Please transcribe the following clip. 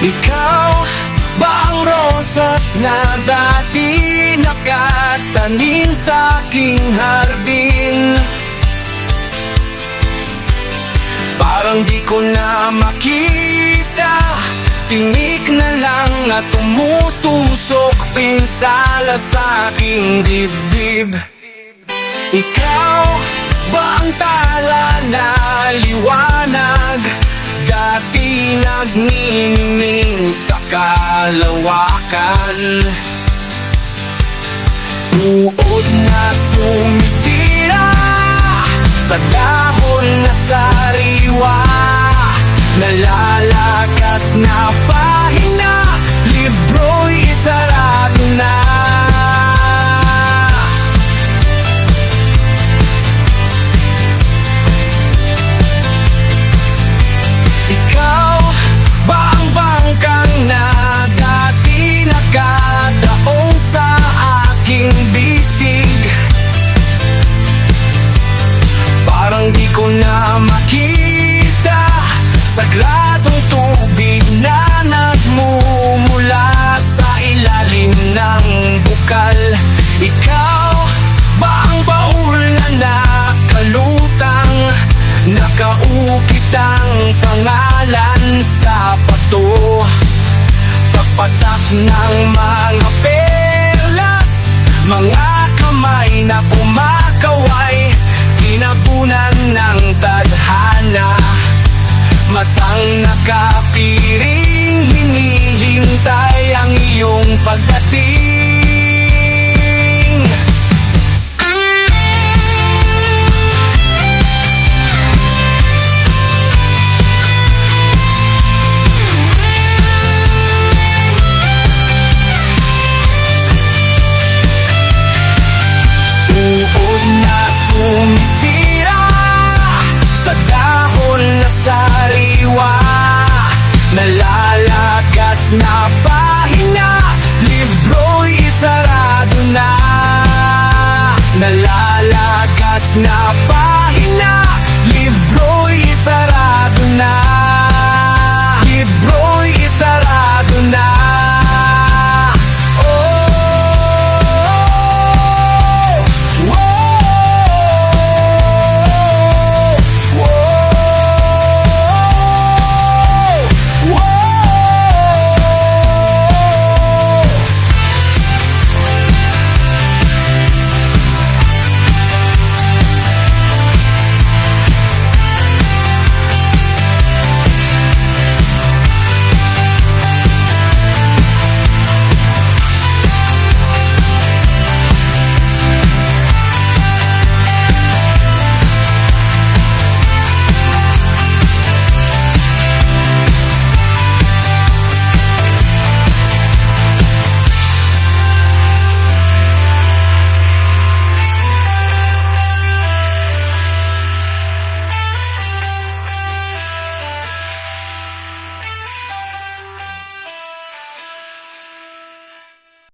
Ikaw ba ang rosas na dati nakatanim sa aking hardin? Parang di ko na makita, tinik na lang at tumutusok pinsala sa aking dibdib. Ikaw ba ang tala na liwanag, dati nagniningning sa kalawakan? Uod na sumisira sa dahon na sariwa, nalalagas na pahina, libro'y isarado na. Ikaw ba ang bangkang na dati nakadaong sa aking bisig? Parang di ko na makita, sagradong tubig na nagmumula sa ilalim ng bukal. Ikaw ba ang baul na nakalutang, nakaukit ang pangalan sa pato, pagpatak ng mga perlas, mga kamay na kumakaway, pinapunan ng tadhana, matang nakapiring, hinihintay ang iyong pagdating. Uod na sumisira sa dahon na sariwa, nalalagas na pahina, libro'y isarado na. Nalalagas na pahina, libro'y isarado na. Libro'y isarado